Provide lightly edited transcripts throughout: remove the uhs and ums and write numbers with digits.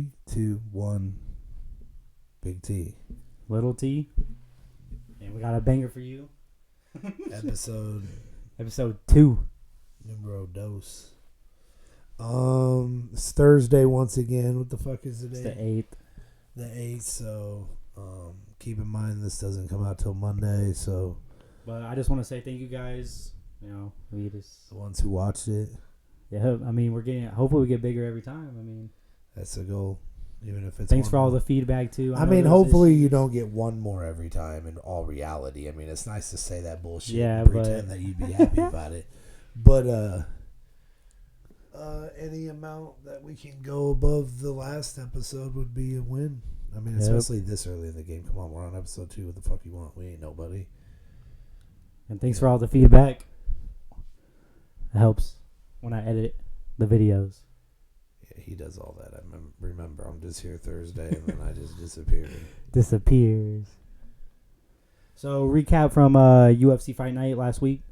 3, 2, 1. Big T. Little T. And we got a banger for you. Episode 2. Numero dos. It's Thursday once again. What the fuck is the day? It's the 8th. The 8th. So keep in mind this doesn't come out till Monday. So, but I just want to say thank you guys. You know, we just the ones who watched it. Yeah, I mean we're getting. Hopefully we get bigger every time. I mean that's the goal. Even if it's thanks for all the feedback too. I mean, hopefully you don't get one more every time. In all reality, I mean, it's nice to say that bullshit. Yeah, and pretend that you'd be happy about it. But any amount that we can go above the last episode would be a win. I mean, especially this early in the game. Come on, we're on episode 2. What the fuck you want? We ain't nobody. And thanks for all the feedback. It helps when I edit the videos. Yeah, he does all that. I remember, I'm just here Thursday, and then I just disappear. Disappears. So, recap from UFC Fight Night last week.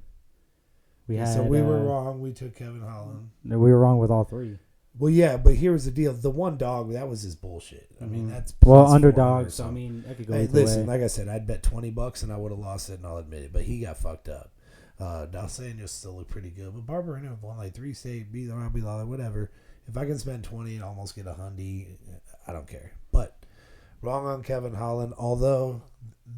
We were wrong. We took Kevin Holland. We were wrong with all 3. Well, yeah, but here's the deal. The one dog, that was his bullshit. I mean, that's underdog. So, I mean, that could go either listen, way. like I said, I'd bet $20 and I would have lost it, and I'll admit it. But he got fucked up. Dos Anjos still looked pretty good, but Barberino won like 3 state, beat whatever. If I can spend 20 and almost get $100, I don't care. But wrong on Kevin Holland. Although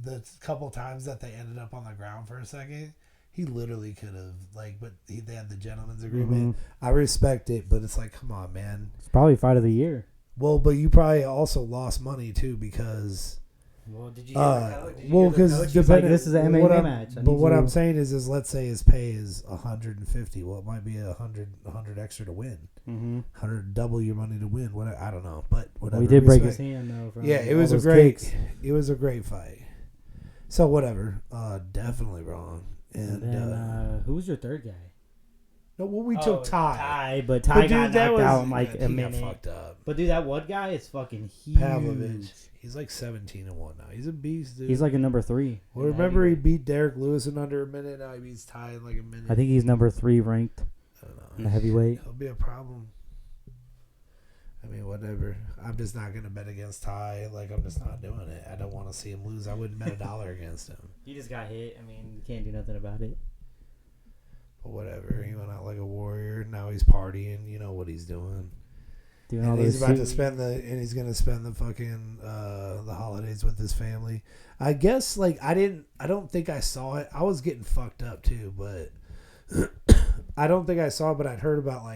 the couple times that they ended up on the ground for a second, he literally could have but they had the gentleman's agreement. Mm-hmm. I respect it, but it's like, come on, man. It's probably fight of the year. Well, but you probably also lost money too because. Well, did you? Because this is an MMA match. But what I'm saying is let's say his pay is $150. Well, it might be $100 extra to win. Mm-hmm. $100 double your money to win. What I don't know, but whatever. Well, he did break his hand though. Yeah, it was a great fight. So whatever. Definitely wrong. And then, who was your third guy? No, well, we took Ty. But Ty got knocked out in like a minute. Got fucked up. But dude, that one guy is fucking huge. Pavlovich. He's like 17-1 now. He's a beast, dude. He's like a number 3. Well, remember he beat Derek Lewis in under a minute. Now he beats Ty in like a minute. I think he's number 3 ranked. I don't know. In the heavyweight. It'll be a problem. I mean, whatever. I'm just not gonna bet against Ty. Like, I'm just not doing it. I don't want to see him lose. I wouldn't bet $1 against him. He just got hit. I mean, you can't do nothing about it. But whatever. He went out like a warrior. Now he's partying. You know what he's doing. And he's about to spend he's gonna spend the fucking the holidays with his family. I guess I don't think I saw it. I was getting fucked up too, but I don't think I saw it. But I'd heard about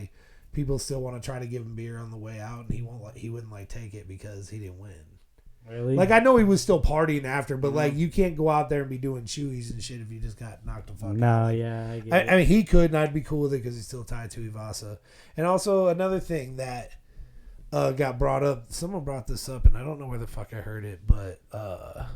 people still want to try to give him beer on the way out, and he wouldn't take it because he didn't win. Really? I know he was still partying after, but you can't go out there and be doing shoeies and shit if you just got knocked the fuck out. No, yeah, I get it. I mean, he could, and I'd be cool with it because he's still tied to Ivasa. And also another thing that got brought up. Someone brought this up, and I don't know where the fuck I heard it, but I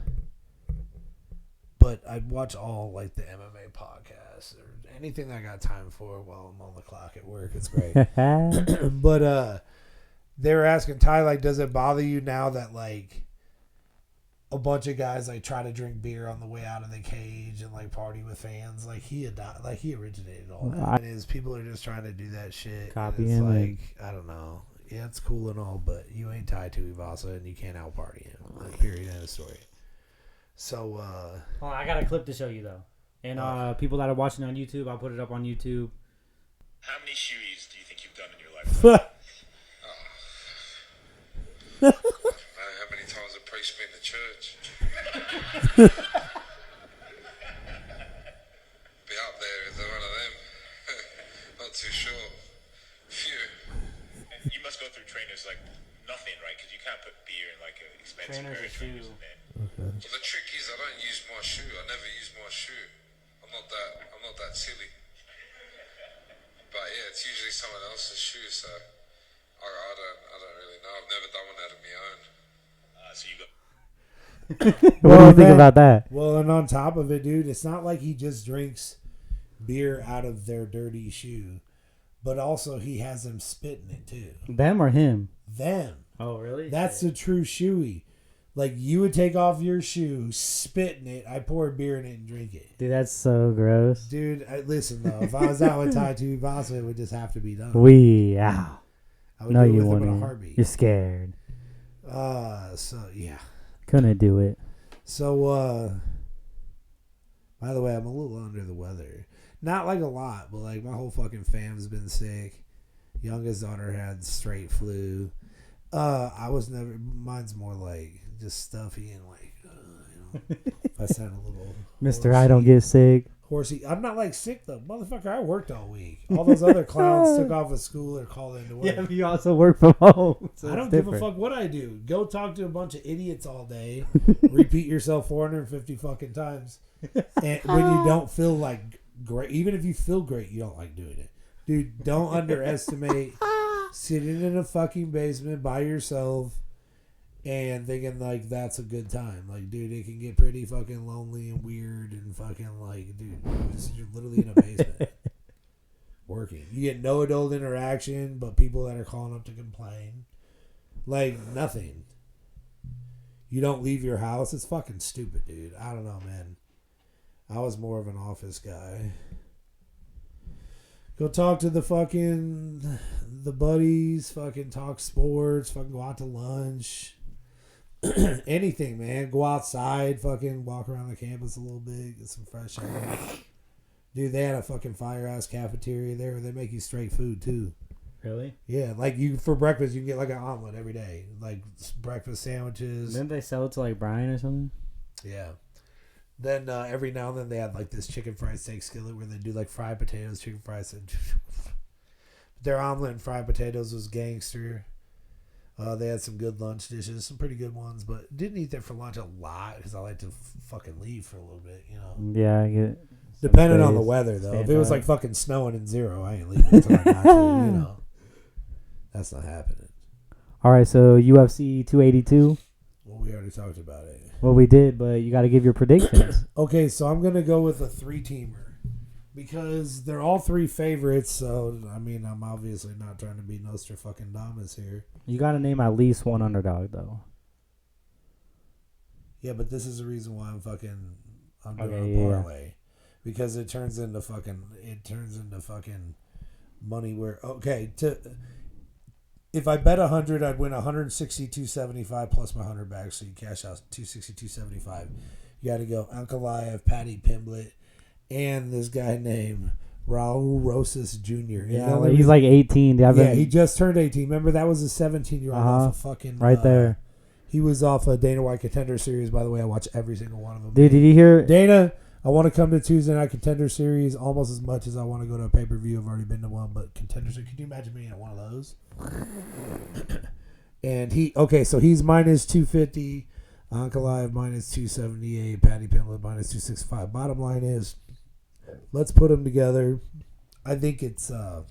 watch all the MMA podcasts or anything that I got time for while I'm on the clock at work. It's great. But they were asking Ty, does it bother you now that a bunch of guys try to drink beer on the way out of the cage and party with fans? He originated all that. And people are just trying to do that shit. Copying. I don't know. Yeah, it's cool and all, but you ain't tied to Ivasa and you can't out party him. Period. End of story. So, hold on, I got a clip to show you though. And people that are watching on YouTube, I'll put it up on YouTube. How many shoeies do you think you've done in your life? How many times a priest been to church? Be up there with one of them. Not too sure. Phew. And you must go through trainers nothing, right? Because you can't put beer in an expensive pair of trainers. Okay. Well, the trick is I don't use my shoe. I never use my shoe. I'm not that silly. But yeah, it's usually someone else's shoe, so I don't really know. I've never done one out of my own. So you got. What do you think about that? Well, and on top of it, dude, it's not like he just drinks beer out of their dirty shoe, but also he has them spit in it too. Them or him? Them. Oh, really? That's the true shoey. You would take off your shoe, spit in it, I pour a beer in it and drink it. Dude, that's so gross. Dude, listen though, if I was out with Tai Tuivasa, it would just have to be done. Ow. I would no, do it you with him in a wouldn't. heartbeat. You're scared. So yeah. Couldn't do it. So by the way, I'm a little under the weather. Not like a lot, but like my whole fucking fam's been sick. Youngest daughter had straight flu. I was never. Mine's more like just stuffy and like, if I sound a little Mr. I don't get sick. horsey. I'm not like sick though, motherfucker. I worked all week. All those other clowns took off of school or called into work. Yeah, but you also work from home. So I don't give give a fuck what I do. Go talk to a bunch of idiots all day. Repeat yourself 450 fucking times, and when you don't feel like great, even if you feel great, you don't like doing it. Dude, don't underestimate sitting in a fucking basement by yourself and thinking like that's a good time. Like, dude, it can get pretty fucking lonely and weird and fucking like, dude, you're literally in a basement working. You get no adult interaction, but people that are calling up to complain. Like, nothing. You don't leave your house. It's fucking stupid, dude. I don't know, man. I was more of an office guy. Go talk to the buddies, fucking talk sports, fucking go out to lunch. Anything, man. Go outside, fucking walk around the campus a little bit, get some fresh air. Dude, they had a fucking fire-ass cafeteria there where they make you straight food, too. Really? Yeah, like for breakfast, you can get like an omelet every day. Like breakfast sandwiches. Didn't they sell it to like Brian or something? Yeah. Then every now and then they had like this chicken fried steak skillet where they do like fried potatoes, chicken fries. Their omelet and fried potatoes was gangster. They had some good lunch dishes, some pretty good ones, but didn't eat there for lunch a lot because I like to fucking leave for a little bit, you know. Yeah, I get. Depending on the weather, though. If it was like fucking snowing and 0, I ain't leaving until I got to, you know. That's not happening. All right, so UFC 282. Well, we already talked about it. Well, we did, but you got to give your predictions. Okay, so I'm going to go with a 3-teamer because they're all 3 favorites. So, I mean, I'm obviously not trying to be Nostradamus here. You got to name at least one underdog, though. Yeah, but this is the reason why I'm doing Okay, a parlay. Because it turns into fucking money where, okay, if I bet 100, I'd win 162.75 plus my 100 back, so you cash out 262.75. You got to go Ankalaev, Patty Pimblett, and this guy named Raul Rosas Jr. Yeah, he's like 18. Yeah, he just turned 18. Remember, that was a 17-year-old off of fucking... Right there. He was off a Dana White Contender Series, by the way. I watch every single one of them. Dude, did you hear... Dana, I want to come to Tuesday Night Contender Series almost as much as I want to go to a pay-per-view. I've already been to one, but Contender Series... Can you imagine being at one of those? And so he's minus 250. Ankalaev minus 278. Patty Pimblett minus 265. Bottom line is, let's put them together. I think it's a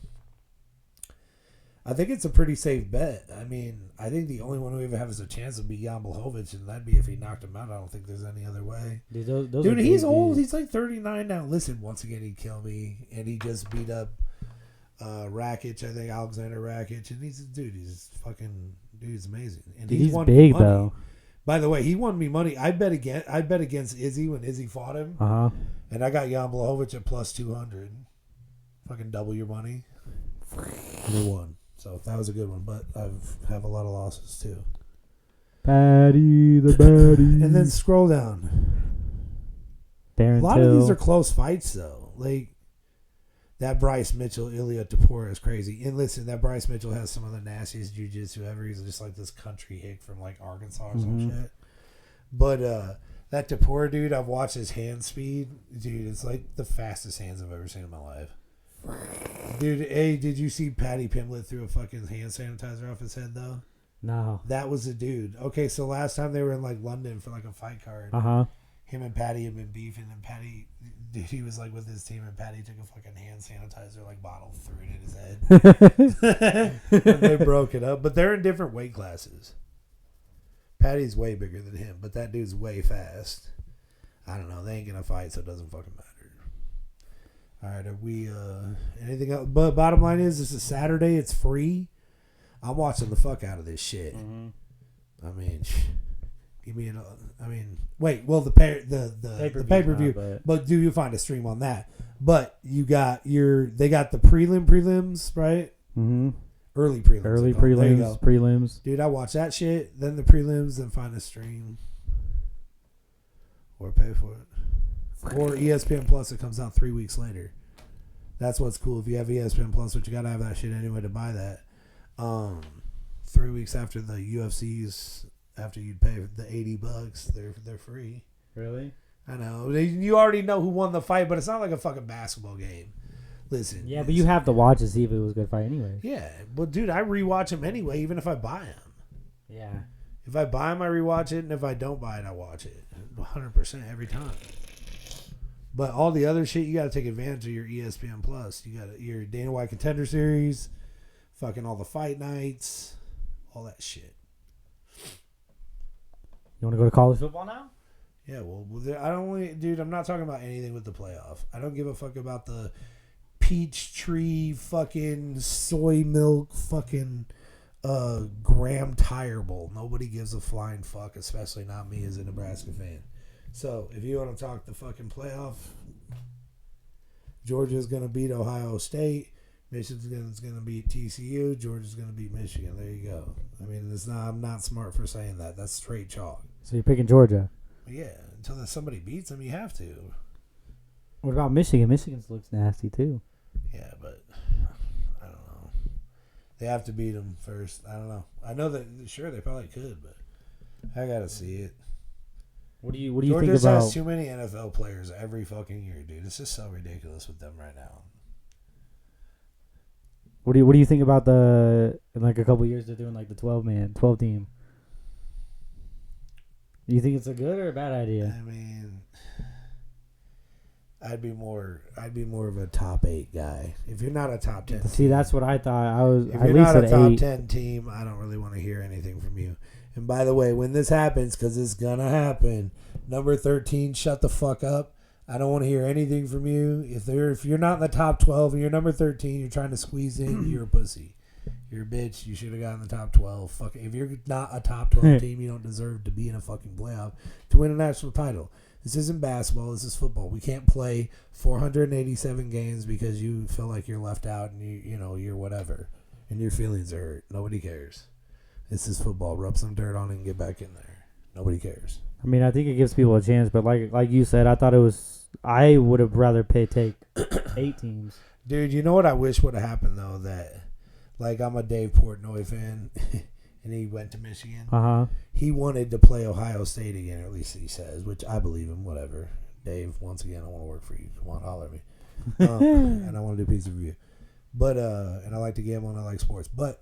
pretty safe bet. I mean, I think the only one who even has a chance would be Jan Blachowicz, and that'd be if he knocked him out. I don't think there's any other way. Dude, he's old. He's like 39 now. Listen, once again, he'd kill me, and he just beat up Rakic, I think, Alexander Rakic, and he's amazing. And he's big, though. By the way, he won me money. I bet against Izzy when Izzy fought him. And I got Jan Blachowicz at plus 200. Fucking double your money. They won. So that was a good one, but I have a lot of losses too. Patty the Batty. And then scroll down. Darren a lot of these are close fights though. Like that Bryce Mitchell, Ilya Tapora is crazy. And listen, that Bryce Mitchell has some of the nastiest jiu-jitsu ever. He's just like this country hick from like Arkansas or some shit. But that Tapora dude, I've watched his hand speed. Dude, it's like the fastest hands I've ever seen in my life. Dude, hey, did you see Patty Pimblett threw a fucking hand sanitizer off his head though? No. That was the dude. Okay, so last time they were in like London for like a fight card. Him and Patty had been beefing, and Patty, dude, he was like with his team, and Patty took a fucking hand sanitizer like bottle, threw it in his head, and they broke it up. But they're in different weight classes. Patty's way bigger than him, but that dude's way fast. I don't know. They ain't gonna fight, so it doesn't fucking matter. All right, are we anything else? But bottom line is, this is Saturday. It's free. I'm watching the fuck out of this shit. I mean, give me an. I mean, wait. Well, the pay-per-view, but do you find a stream on that? But you got they got the prelims, right? Early prelims. Early There you prelims, go. prelims. Dude, I watch that shit, then the prelims, then find a stream. Or pay for it. Or ESPN Plus, it comes out 3 weeks later. That's what's cool. If you have ESPN Plus, but you gotta have that shit anyway to buy that. 3 weeks after the UFC's, after you pay the $80, they're free. Really? I know. You already know who won the fight, but it's not like a fucking basketball game. Listen. Yeah, but you have to watch to see if it was a good fight anyway. Yeah, but dude, I rewatch them anyway, even if I buy them. Yeah. If I buy them, I rewatch it, and if I don't buy it, I watch it 100% every time. But all the other shit, you got to take advantage of your ESPN Plus. You got your Dana White Contender Series, fucking all the fight nights, all that shit. You want to go to college football now? Yeah, well, I don't really, dude. I'm not talking about anything with the playoff. I don't give a fuck about the peach tree fucking soy milk fucking Graham Tire Bowl. Nobody gives a flying fuck, especially not me as a Nebraska fan. So if you want to talk the fucking playoff, Georgia's gonna beat Ohio State. Michigan's gonna beat TCU. Georgia's gonna beat Michigan. There you go. I mean, I'm not smart for saying that. That's straight chalk. So you're picking Georgia. Yeah, until somebody beats them, you have to. What about Michigan? Michigan looks nasty too. Yeah, but I don't know. They have to beat them first. I don't know. I know that sure they probably could, but I gotta see it. What do you Georgia think about? has too many NFL players every fucking year, dude. It's just so ridiculous with them right now. What do you think about in like a couple of years they're doing like the 12 team? Do you think it's a good or a bad idea? I mean, I'd be more of a top 8 guy. If you're not a top 10, See, that's what I thought. I was if at you're least not a at top 8. 10 team, I don't really want to hear anything from you. And by the way, when this happens, because it's gonna happen, number 13, shut the fuck up. I don't want to hear anything from you. If you're not in the top 12 and you're number 13, you're trying to squeeze in, you're a pussy. You're a bitch. You should have gotten the top 12. Fuck, if you're not a top 12 team, you don't deserve to be in a fucking playoff to win a national title. This isn't basketball. This is football. We can't play 487 games because you feel like you're left out and you're whatever and your feelings are hurt. Nobody cares. This is football. Rub some dirt on it and get back in there. Nobody cares. I mean, I think it gives people a chance, but like you said, I would have rather take 8 teams. Dude, you know what I wish would have happened though? That like I'm a Dave Portnoy fan, and he went to Michigan. He wanted to play Ohio State again, or at least he says, which I believe him. Whatever, Dave. Once again, I want to work for you. Come on, holler at me. And I want to do a piece of you. But and I like to gamble and I like sports. But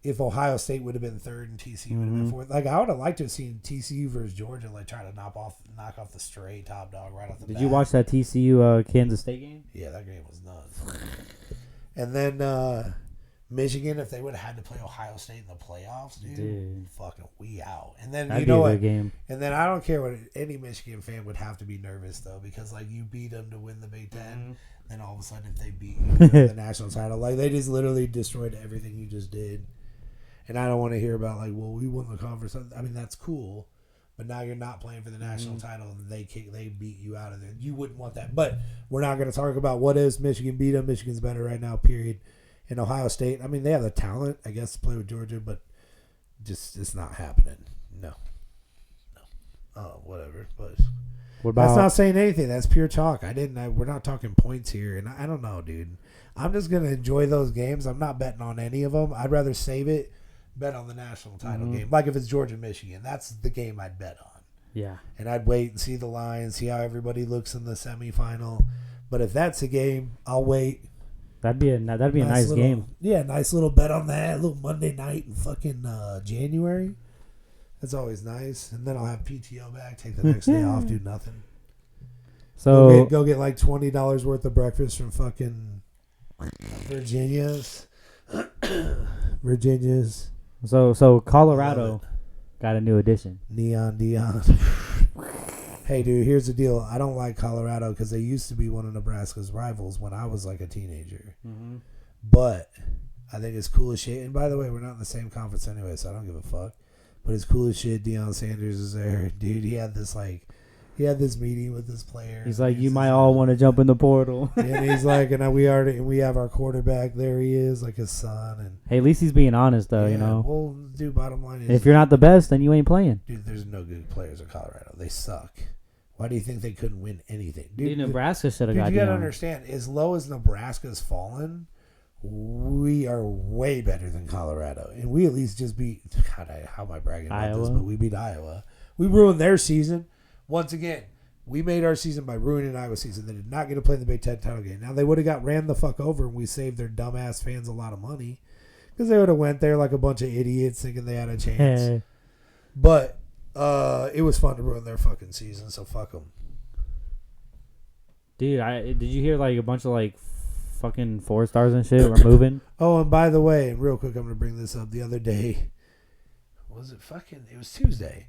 if Ohio State would have been 3rd and TCU would have been 4th, like I would have liked to have seen TCU versus Georgia, like try to knock off the straight top dog right off the bat. Did you watch that TCU Kansas State game? Yeah, that game was nuts. And then Michigan, if they would have had to play Ohio State in the playoffs, dude. Fucking we out. And then That'd you know be a what? good game. And then I don't care what any Michigan fan would have to be nervous though, because like you beat them to win the Big Ten. Then all of a sudden, if they beat you to the national title, like they just literally destroyed everything you just did. And I don't want to hear about like, well, we won the conference. I mean, that's cool, but now you're not playing for the national title, and they beat you out of there. You wouldn't want that. But we're not going to talk about what if Michigan beat them. Michigan's better right now. Period. And Ohio State, I mean, they have the talent, I guess, to play with Georgia, but just it's not happening. No. Oh, whatever. But that's not saying anything. That's pure talk. We're not talking points here, and I don't know, dude. I'm just gonna enjoy those games. I'm not betting on any of them. I'd rather save it, bet on the national title game. Like if it's Georgia Michigan, that's the game I'd bet on. Yeah. And I'd wait and see the line, see how everybody looks in the semifinal. But if that's a game, I'll wait. That'd be a nice game. Yeah, nice little bet on that. A little Monday night in fucking January. That's always nice. And then I'll have PTO back, take the next day off, do nothing. So go get like $20 worth of breakfast from fucking Virginia's. So Colorado got a new addition. Neon Dion. Hey, dude, here's the deal. I don't like Colorado because they used to be one of Nebraska's rivals when I was like a teenager. But I think it's cool as shit. And by the way, we're not in the same conference anyway, so I don't give a fuck. But it's cool as shit. Deion Sanders is there. Dude, he had this like He had this meeting with his players. He's like, you might all want to jump in the portal. And he's like, and we have our quarterback. There he is, like his son. And Hey, at least he's being honest, though, yeah, you know. Well, dude, bottom line is, If you're not the best, then you ain't playing. dude, there's no good players in Colorado. They suck. Why do you think they couldn't win anything? Dude, Nebraska should have Dude, got you got to down. understand, as low as Nebraska's fallen, we are way better than Colorado. And we at least just beat, God, how am I bragging about this? But we beat Iowa. We ruined their season. Once again, we made our season by ruining Iowa's season. They did not get to play in the Big Ten title game. Now, they would have got ran the fuck over, and we saved their dumbass fans a lot of money. Because they would have went there like a bunch of idiots thinking they had a chance. But it was fun to ruin their fucking season, so fuck them. Dude, did you hear like a bunch of like fucking 4-stars and shit were moving? Oh, and by the way, real quick, I'm going to bring this up. The other day, it was Tuesday.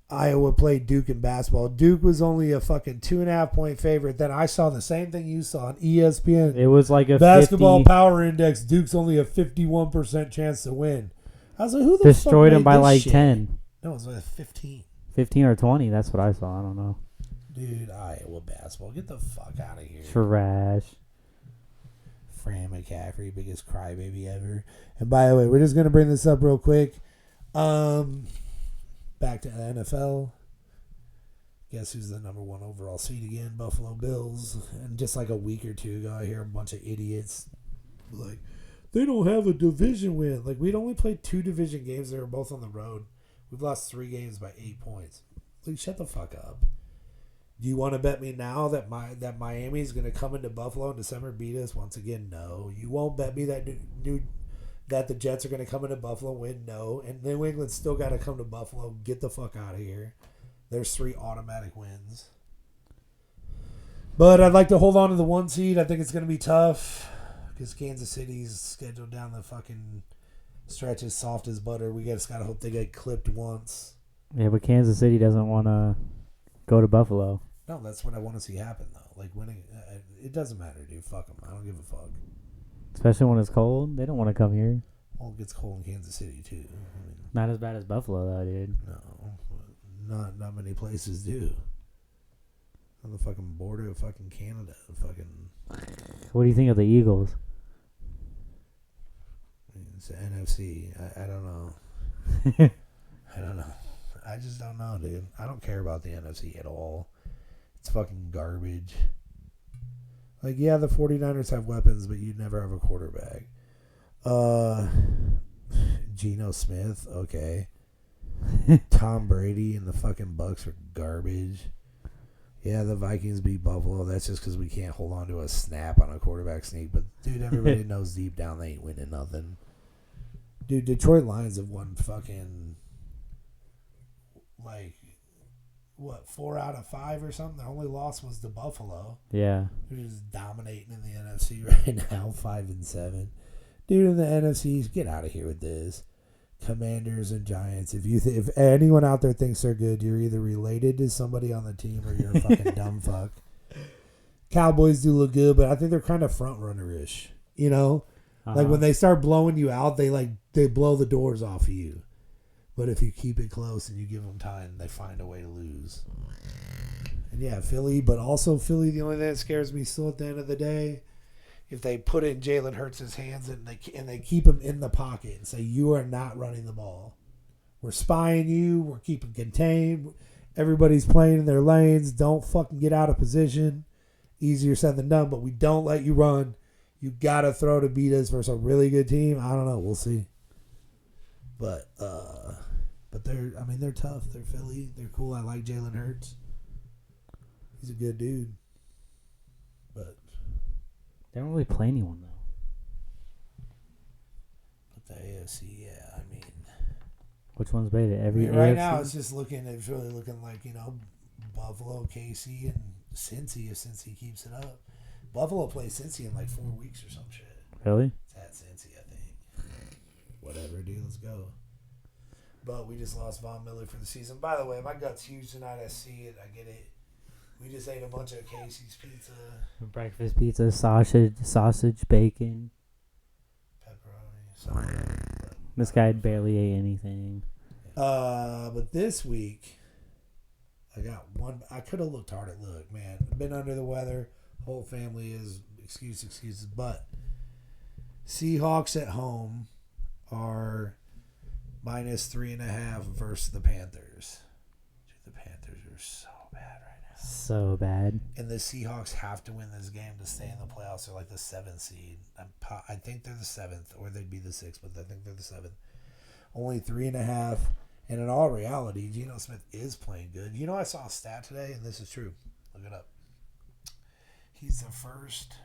Iowa played Duke in basketball. Duke was only a fucking 2.5 point favorite. Then I saw the same thing you saw on ESPN. It was like a basketball 50, power index. Duke's only a 51% chance to win. I was like, who the destroyed fuck him by made this like shit? 10. No, it was like 15. 15 or 20. That's what I saw. I don't know. Dude, Iowa basketball. Get the fuck out of here. Trash. Fran McCaffrey, biggest crybaby ever. And by the way, we're just going to bring this up real quick. Back to the NFL. Guess who's the number 1 overall seed again? Buffalo Bills. And just like a week or two ago, I hear a bunch of idiots like, they don't have a division win. Like, we'd only played 2 division games. They were both on the road. We've lost 3 games by 8 points. Like, shut the fuck up. Do you want to bet me now that Miami's going to come into Buffalo in December and beat us? Once again, no. You won't bet me that that the Jets are going to come into Buffalo and win? No. And New England's still got to come to Buffalo. Get the fuck out of here. There's 3 automatic wins. But I'd like to hold on to the 1 seed. I think it's going to be tough because Kansas City's scheduled down the fucking stretch as soft as butter. We just got to hope they get clipped once. Yeah, but Kansas City doesn't want to go to Buffalo. No, that's what I want to see happen, though. Like, winning, it doesn't matter, dude. Fuck them. I don't give a fuck. Especially when it's cold. They don't want to come here. Well, it gets cold in Kansas City, too. I mean, Not as bad as Buffalo, though, dude. no, not many places do. On the fucking border of fucking Canada. What do you think of the Eagles? It's the NFC. I don't know. I don't know. I just don't know, dude. I don't care about the NFC at all. It's fucking garbage. Like, yeah, the 49ers have weapons, but you'd never have a quarterback. Geno Smith, okay. Tom Brady and the fucking Bucks are garbage. Yeah, the Vikings beat Buffalo. That's just because we can't hold on to a snap on a quarterback sneak. But, dude, everybody knows deep down they ain't winning nothing. Dude, Detroit Lions have won fucking, like, what, 4 out of 5 or something? Their only loss was to Buffalo. Yeah. They're just dominating in the NFC right now, 5-7. Dude, in the NFC, get out of here with this. Commanders and Giants. If anyone out there thinks they're good, you're either related to somebody on the team or you're a fucking dumb fuck. Cowboys do look good, but I think they're kind of front runner-ish. You know, like when they start blowing you out, they blow the doors off of you. But if you keep it close and you give them time, they find a way to lose. And yeah, Philly, but also Philly. The only thing that scares me still at the end of the day, if they put it in Jalen Hurts' hands and they keep him in the pocket and say, you are not running the ball. We're spying you. We're keeping contained. Everybody's playing in their lanes. Don't fucking get out of position. Easier said than done, but we don't let you run. You got to throw to beat us versus a really good team. I don't know. We'll see. But they're tough. They're Philly. They're cool. I like Jalen Hurts. He's a good dude. But they don't really play anyone, though. the AFC, yeah, I mean, which one's better? Right now it's really looking like, Buffalo, KC, and Cincy if Cincy keeps it up. Buffalo plays Cincy in like 4 weeks or some shit. Really? It's at Cincy, I think. Whatever, dude, let's go. But we just lost Von Miller for the season. By the way, my gut's huge tonight. I see it. I get it. We just ate a bunch of Casey's pizza. Breakfast pizza, sausage, bacon. Pepperoni. This guy barely ate anything. But this week, I got one. I could have looked harder. Look, man, I've been under the weather. Whole family is excuses. But Seahawks at home are -3.5 versus the Panthers. Dude, the Panthers are so bad right now. So bad. And the Seahawks have to win this game to stay in the playoffs. They're like the 7th seed. I think they're the 7th, or they'd be the 6th, but I think they're the 7th. Only 3.5. And in all reality, Geno Smith is playing good. You know, I saw a stat today, and this is true. Look it up. He's the first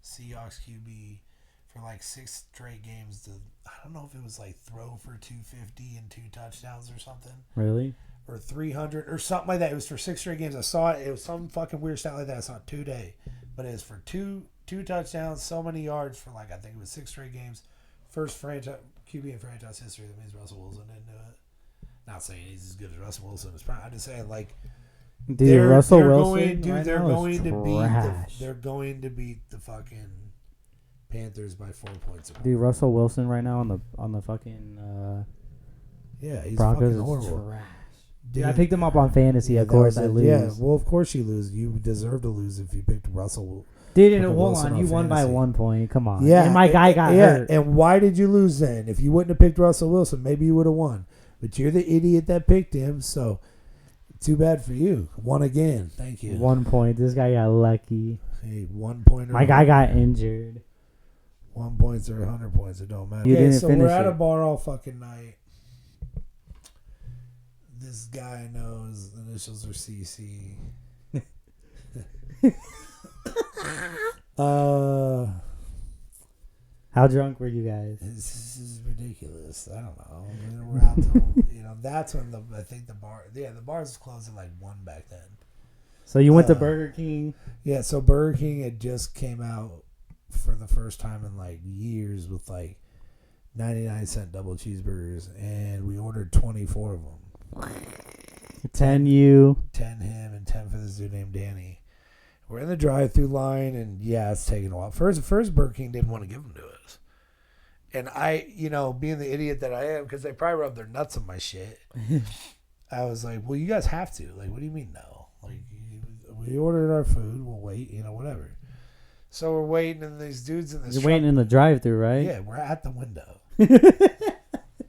Seahawks QB for like 6 straight games to, I don't know if it was like throw for 250 and 2 touchdowns or something. Really? Or 300 or something like that. It was for 6 straight games. I saw it. It was some fucking weird stat like that. I saw it today. But it was for two touchdowns, so many yards for like, I think it was 6 straight games. First franchise QB in franchise history. That means Russell Wilson didn't do it. Not saying he's as good as Russell Wilson. I'm just saying, like, Dude, Russell Wilson they're right going now to is beat trash. they're going to beat the fucking Panthers by 4 points. Dude, Russell Wilson right now on the fucking yeah, he's Broncos fucking is horrible. trash. Dude, I picked him up on fantasy. Yeah, of course, I lose. Yeah, well, of course you lose. You deserve to lose if you picked Russell. Dude, and fucking hold Wilson on, you won by fantasy. 1 point. Come on. Yeah, and my guy got hurt. And why did you lose then? If you wouldn't have picked Russell Wilson, maybe you would have won. But you're the idiot that picked him, so too bad for you. Won again. Thank you. 1 point. This guy got lucky. Hey, 1 point. My guy got injured. 1 point or 100 points, it don't matter. You Okay, didn't so finish we're at it. a bar all fucking night. This guy knows the initials are CC. How drunk were you guys? This is ridiculous. I don't know. We're out till, that's when I think the bars closed at like 1 back then. So you went to Burger King. Yeah, so Burger King had just came out for the first time in like years with like 99-cent double cheeseburgers, and we ordered 24 of them. 10 you. 10 him and 10 for this dude named Danny. We're in the drive-through line, and yeah, it's taking a while. First Burger King didn't want to give them to us. And I, being the idiot that I am, because they probably rubbed their nuts on my shit, I was like, well, you guys have to. Like, what do you mean no? Like, we ordered our food. We'll wait, whatever. So we're waiting, and these dudes in this You're waiting in the drive-through, right? Yeah, we're at the window.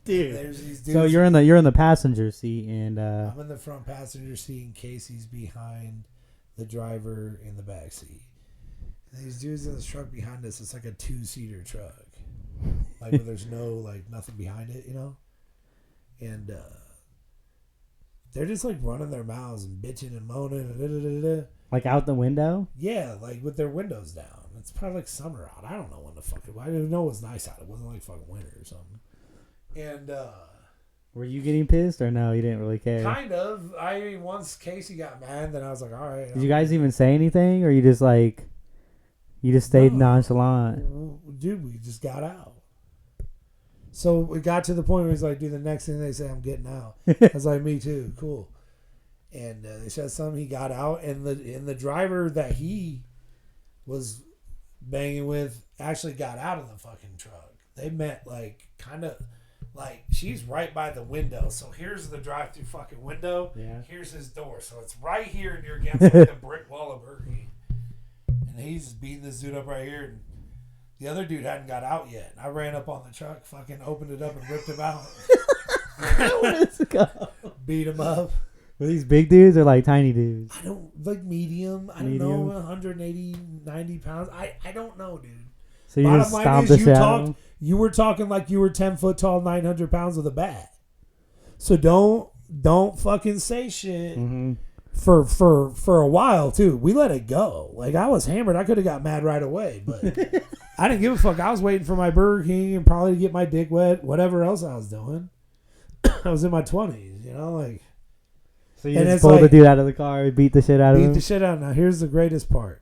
Dude. There's these dudes. So you're in the passenger seat, and I'm in the front passenger seat, and Casey's behind the driver in the back seat. And these dudes in this truck behind us, it's like a 2-seater truck. Like, where there's no, like, nothing behind it, And they're just, like, running their mouths and bitching and moaning. And like out the window. Yeah, like with their windows down. It's probably like summer out. I don't know when the fuck I didn't know it was nice out. It wasn't like fucking winter or something. And were you getting pissed or no? You didn't really care. Kind of. Once Casey got mad, then I was like, all right. Did you guys even say anything, or you just stayed nonchalant? Dude, we just got out. So we got to the point where he's like, dude, the next thing they say, I'm getting out. I was like, me too. Cool. And they said something. He got out, and the driver that he was banging with actually got out of the fucking truck. They met kind of she's right by the window. So here's the drive-through fucking window. Yeah. Here's his door. So it's right here, and you're against like the brick wall of Burger King. And he's just beating this dude up right here. And the other dude hadn't got out yet. I ran up on the truck, fucking opened it up, and ripped him out. Let's go. Beat him up. Were these big dudes or like tiny dudes? I don't medium. I don't know, 180, 90 pounds. I don't know, dude. So you just stomped the shit out of them? You were talking like you were 10 foot tall, 900 pounds with a bat. So don't fucking say shit for a while too. We let it go. Like, I was hammered. I could have got mad right away, but I didn't give a fuck. I was waiting for my Burger King and probably to get my dick wet, whatever else I was doing. I was in my 20s, like. So you just pulled the dude out of the car, beat the shit out of him? Beat the shit out. Now here's the greatest part.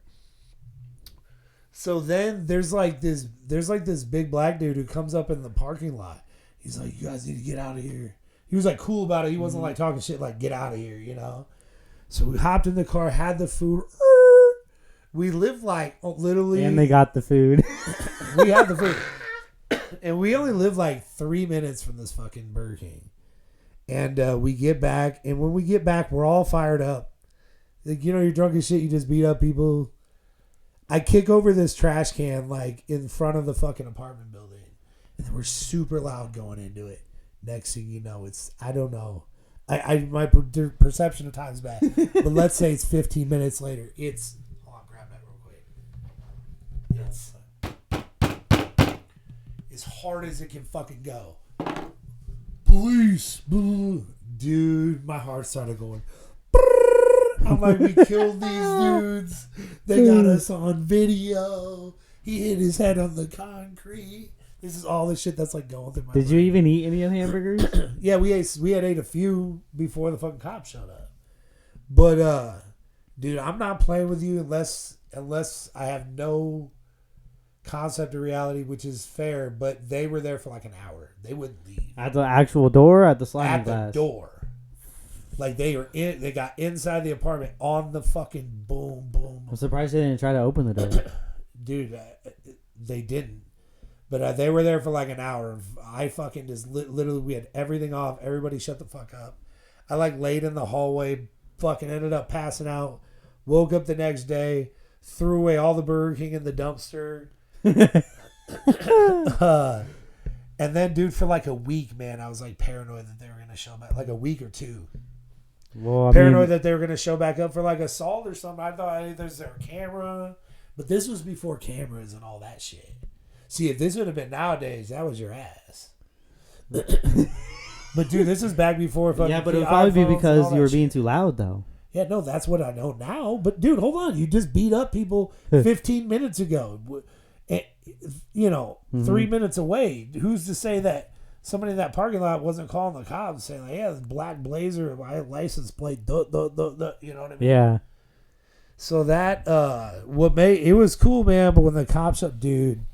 So then there's this big black dude who comes up in the parking lot. He's like, you guys need to get out of here. He was like cool about it. He wasn't like talking shit like, get out of here, So we hopped in the car, had the food. We lived like literally. And they got the food. We had the food. And we only lived like 3 minutes from this fucking Burger King. And we get back, and when we get back, we're all fired up. Like, you know, you're drunk as shit, you just beat up people. I kick over this trash can, like, in front of the fucking apartment building. And then we're super loud going into it. Next thing you know, I don't know. My perception of time's bad. But let's say it's 15 minutes later. Hold on, grab that real quick. Yes. As hard as it can fucking go. Police. Dude, my heart started going. I'm like, we killed these dudes. They got us on video. He hit his head on the concrete. This is all the shit that's like going through my Did brain. you even eat any of the hamburgers? Yeah, we had ate a few before the fucking cops showed up. But dude, I'm not playing with you unless I have no concept of reality, which is fair. But they were there for like an hour. They wouldn't leave. At the actual door, or at the sliding At glass? the door. Like they got inside the apartment on the fucking boom. I'm surprised they didn't try to open the door. Dude, they didn't. But they were there for like an hour. I fucking just literally, we had everything off. Everybody shut the fuck up. I like laid in the hallway, fucking ended up passing out. Woke up the next day, threw away all the Burger King in the dumpster. And then, dude, for like a week, man, I was like paranoid that they were going to show back. Like a week or two. Well, Paranoid that they were going to show back up for like assault or something. I thought, hey, there's their camera. But this was before cameras and all that shit. See, if this would have been nowadays, that was your ass. But dude, this is back before fucking yeah, but it would probably be iPhones because and you were all that being shit. too loud, though. Yeah, no, that's what I know now. But dude, hold on, you just beat up people 15 minutes ago. And, you know, 3 minutes away. Who's to say that somebody in that parking lot wasn't calling the cops saying, like, yeah, this black blazer, my license plate, you know what I mean? Yeah. So that it was cool, man. But when the cops up, dude.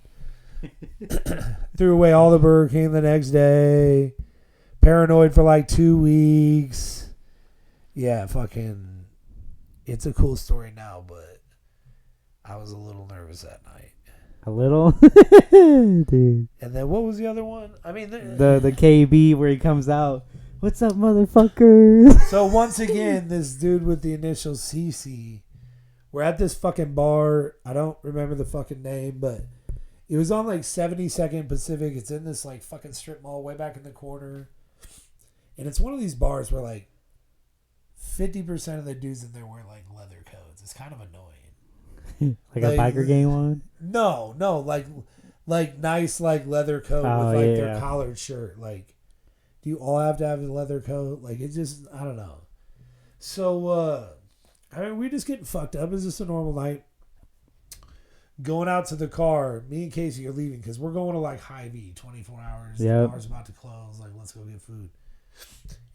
Threw away all the Burger King the next day. Paranoid for like 2 weeks. Yeah, fucking. It's a cool story now, but I was a little nervous that night. A little? Dude. And then what was the other one? I mean, The KB where he comes out. What's up, motherfuckers? So once again, this dude with the initial CC. We're at this fucking bar. I don't remember the fucking name, but it was on like 72nd Pacific. It's in this like fucking strip mall way back in the corner. And it's one of these bars where like 50% of the dudes in there wear like leather coats. It's kind of annoying. like a biker gang one? No, like nice like leather coat with like their collared shirt. Like, do you all have to have a leather coat? Like, it's just, I don't know. So, I mean, we're just getting fucked up. It's just a normal night. Going out to the car, me and Casey are leaving because we're going to like Hy-Vee, 24 hours. Yep. The bar's about to close. Like, let's go get food.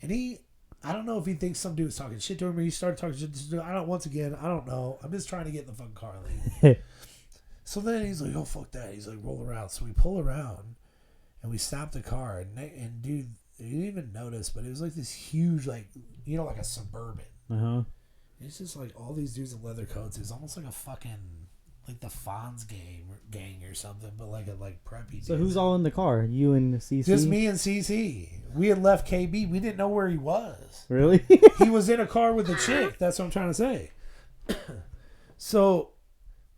And I don't know if he thinks some dude was talking shit to him or he started talking shit to him. I don't know. I'm just trying to get in the fucking car and leave. So then he's like, oh, fuck that. He's like, roll around. So we pull around and we stop the car. And dude, you didn't even notice, but it was like this huge, like, you know, like a Suburban. Uh-huh. It's just like all these dudes in leather coats. It's almost like a fucking, like the Fonz gang or something, but like a like preppy. So dude. who's all in the car? You and CC? Just me and CC. We had left KB. We didn't know where he was. Really? He was in a car with a chick. That's what I'm trying to say. So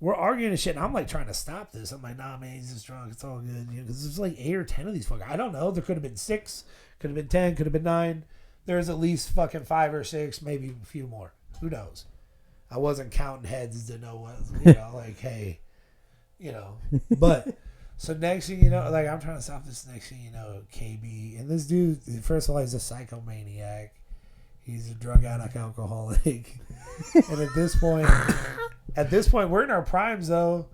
we're arguing and shit, and I'm like trying to stop this. I'm like, nah, man, he's just drunk. It's all good. You know, because there's like 8 or 10 of these fuckers. I don't know. There could have been 6, could have been 10, could have been 9. There's at least fucking 5 or 6, maybe a few more. Who knows? I wasn't counting heads to know what, you know, like, hey, you know. But, so next thing you know, like, I'm trying to stop this. Next thing you know, KB, and this dude, first of all, he's a psychomaniac. He's a drug addict, alcoholic. And at this point, we're in our primes, though.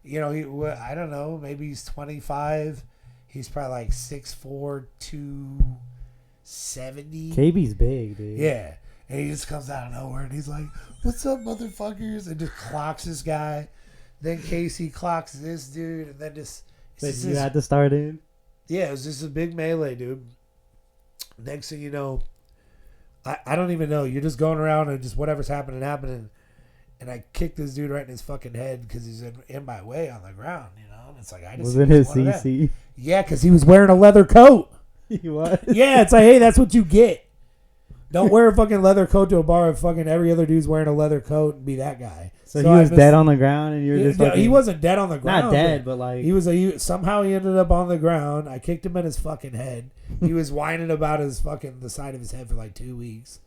You know, I don't know, maybe he's 25. He's probably like 6'4", 270. KB's big, dude. Yeah. And he just comes out of nowhere and he's like, what's up, motherfuckers? And just clocks this guy. Then Casey clocks this dude. And then just. You had to start in? Yeah, it was just a big melee, dude. Next thing you know, I don't even know. You're just going around and just whatever's happening. And I kicked this dude right in his fucking head because he's in my way on the ground, you know? And it's like, I just. Was it his CC? Yeah, because he was wearing a leather coat. What? Yeah, it's like, hey, that's what you get. Don't wear a fucking leather coat to a bar if fucking every other dude's wearing a leather coat and be that guy. So he was dead on the ground, and you were just no, fucking... he wasn't dead on the ground. Not dead, but like... Somehow he ended up on the ground. I kicked him in his fucking head. He was whining about the side of his head for like 2 weeks.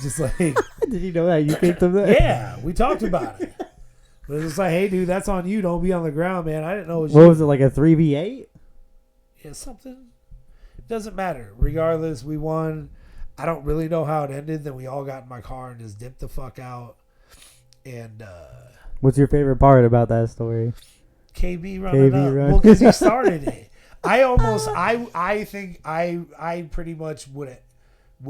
Just like... Did he know that you kicked him there? Yeah, we talked about it. But it was like, hey, dude, that's on you. Don't be on the ground, man. I didn't know it was What was it, like a 3v8? Yeah, something. It doesn't matter. Regardless, we won. I don't really know how it ended. Then we all got in my car and just dipped the fuck out. And what's your favorite part about that story? KB running up. Well, because he started it. I think I pretty much would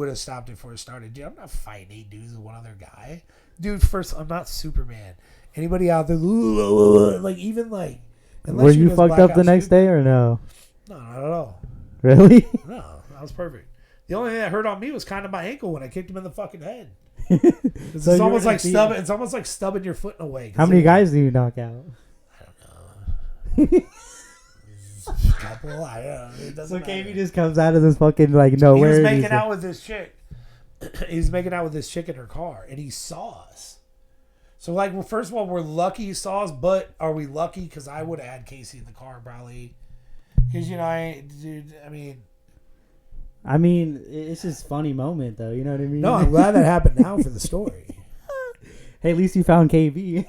have stopped it before it started. Dude, I'm not fighting 8 dudes with one other guy. Dude, first, I'm not Superman. Anybody out there, like, even like... Were you fucked up the next day or no? No, not at all. Really? No, that was perfect. The only thing that hurt on me was kind of my ankle when I kicked him in the fucking head. It's So almost like stubbing. It's almost like stubbing your foot in a way. How many guys do you knock out? I don't know. Couple. I don't know. It doesn't So matter. KB just comes out of this fucking like nowhere. He was making out with this chick. He was making out with this chick in her car, and he saw us. So, like, well, first of all, we're lucky he saw us, but are we lucky? Because I would have had Casey in the car probably. Because, you know, I mean, it's just funny moment though. You know what I mean? No, I'm glad that happened now for the story. Hey, at least you found KB.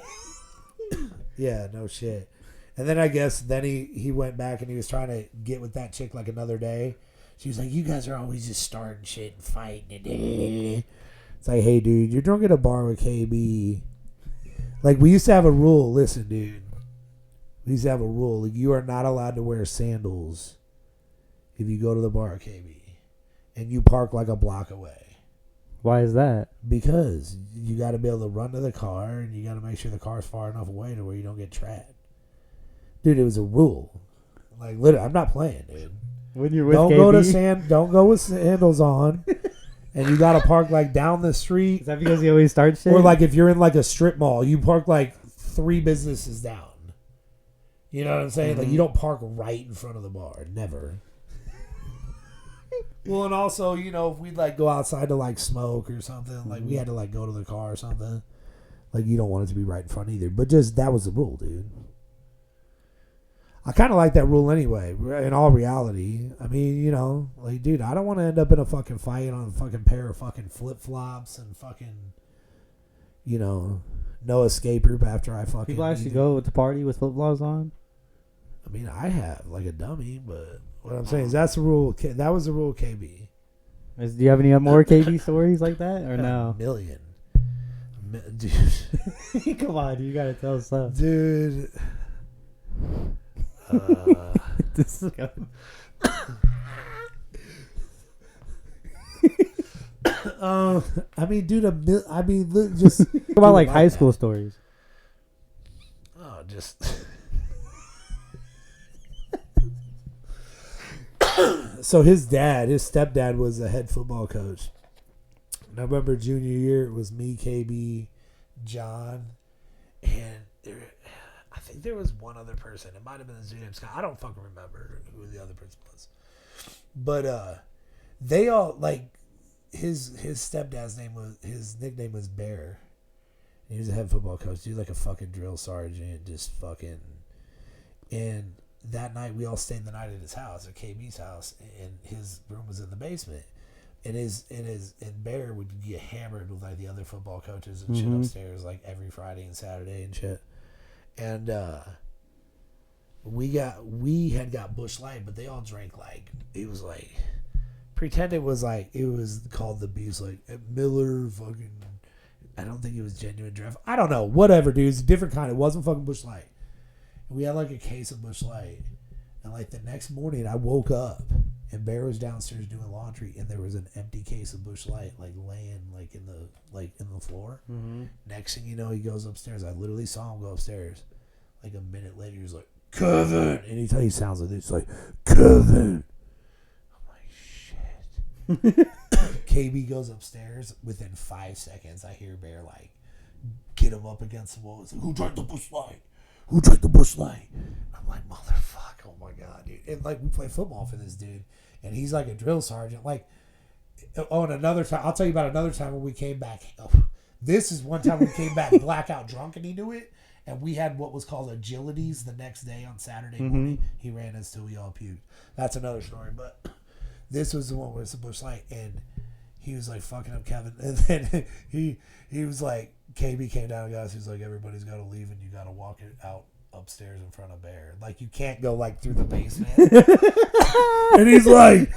Yeah, no shit. And then I guess he went back and he was trying to get with that chick like another day. She was like, you guys are always just starting shit and fighting. It's like, hey, dude, you're drunk at a bar with KB. Like, we used to have a rule. Listen, dude. We used to have a rule. Like, you are not allowed to wear sandals if you go to the bar with KB. And you park like a block away. Why is that? Because you got to be able to run to the car and you got to make sure the car's far enough away to where you don't get trapped. Dude, it was a rule. Like, literally, I'm not playing, dude. When you're with Don't KB? Don't go with sandals on. And you got to park like down the street. Is that because he always starts shit? Or like if you're in like a strip mall, you park like 3 businesses down. You know what I'm saying? Mm-hmm. Like, you don't park right in front of the bar. Never. Well, and also, you know, if we'd like go outside to like smoke or something, like we had to like go to the car or something. Like, you don't want it to be right in front either. But just that was the rule, dude. I kind of like that rule anyway, in all reality. I mean, you know, like, dude, I don't want to end up in a fucking fight on a fucking pair of fucking flip-flops and fucking, you know, no escape route after I fucking... People actually go to party with flip-flops on? I mean, I have, like a dummy, but what I'm saying is that's the rule. That was the rule of KB. Do you have any more KB stories like that, or no? A million. Dude. Come on, you gotta tell us stuff. Dude... This is going. I mean, dude, just What about like high school stories? Oh, just so his stepdad was a head football coach. And I remember junior year, it was me, KB, John, and I think there was one other person. It might have been the Zoom Scott. I don't fucking remember who the other person was. But they all, like, his stepdad's nickname was Bear. He was a head football coach, dude, like a fucking drill sergeant, just fucking. And that night we all stayed the night at his house, at KB's house, and his room was in the basement. And and Bear would get hammered with like the other football coaches and shit upstairs, like every Friday and Saturday and shit. And we had got Busch Light, but they all drank like, it was like, pretend it was called the Beast, like Miller fucking, I don't think it was genuine draft. I don't know, whatever, dude. It's a different kind. It wasn't fucking Busch Light. And we had like a case of Busch Light, and like the next morning I woke up and Bear was downstairs doing laundry, and there was an empty case of Busch Light like laying like in the floor. Mm-hmm. Next thing you know, he goes upstairs. I literally saw him go upstairs. Like a minute later, he was like, Kevin, and he sounds like this, like, Kevin. I'm like, shit. KB goes upstairs. Within 5 seconds, I hear Bear like get him up against the wall. He's like, who drank the Busch Light? Who drank the Busch Light? I'm like, motherfucker. Oh my god, dude. And like, we play football for this dude. and he's like a drill sergeant. Like, oh, and another time, I'll tell you about another time when we came back. Oh, this is one time we came back blackout drunk, and he knew it. And we had what was called agilities the next day on Saturday morning. He ran us till we all puked. That's another story, but this was the one where it's the Bush Light, and he was like fucking up Kevin, and then he was like, KB came down, guys. He's like, everybody's got to leave, and you got to walk it out upstairs in front of Bear. Like, you can't go like through the basement. And he's like,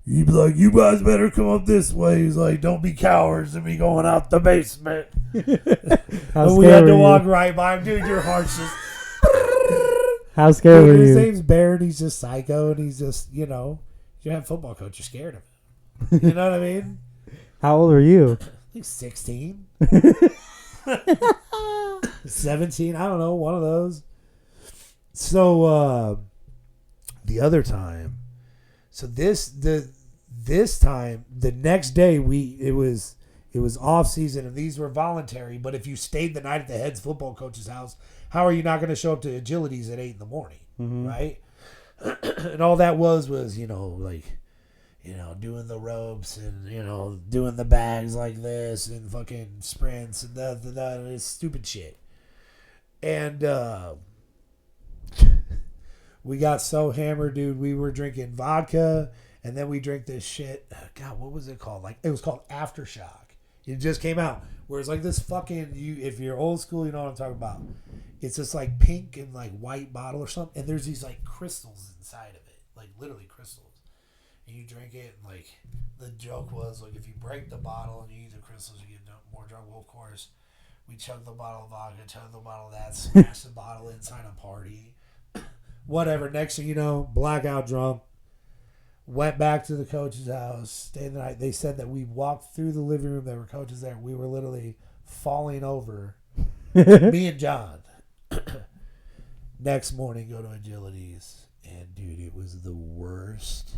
you guys better come up this way. He's like, don't be cowards and be going out the basement. And we had to walk right by him. Dude, your heart's just... How scared were you? His name's Bear, and he's just psycho, and he's just, you have football coach, you're scared of him. You know what I mean? How old were you? I think 16. 17, I don't know, one of those. So, the other time, this time, the next day, it was off season, and these were voluntary. But if you stayed the night at the head football coach's house, how are you not going to show up to agilities at 8 in the morning, right? And all that was doing the ropes and doing the bags like this and fucking sprints and this stupid shit. And we got so hammered, dude. We were drinking vodka. And then we drink this shit. God, what was it called? Like, it was called Aftershock. It just came out. Where it's like this fucking, if you're old school, you know what I'm talking about. It's this like pink and like white bottle or something. And there's these like crystals inside of it. Like literally crystals. And you drink it, and like the joke was, like, if you break the bottle and you eat the crystals, you get more drunk. Well, of course, we chugged the bottle of vodka, chugged the bottle of that, smashed the bottle inside a party. Whatever. Next thing you know, blackout drunk. Went back to the coach's house, stayed the night. They said that we walked through the living room. There were coaches there. We were literally falling over. Me and John. Next morning, go to agilities. And, dude, it was the worst.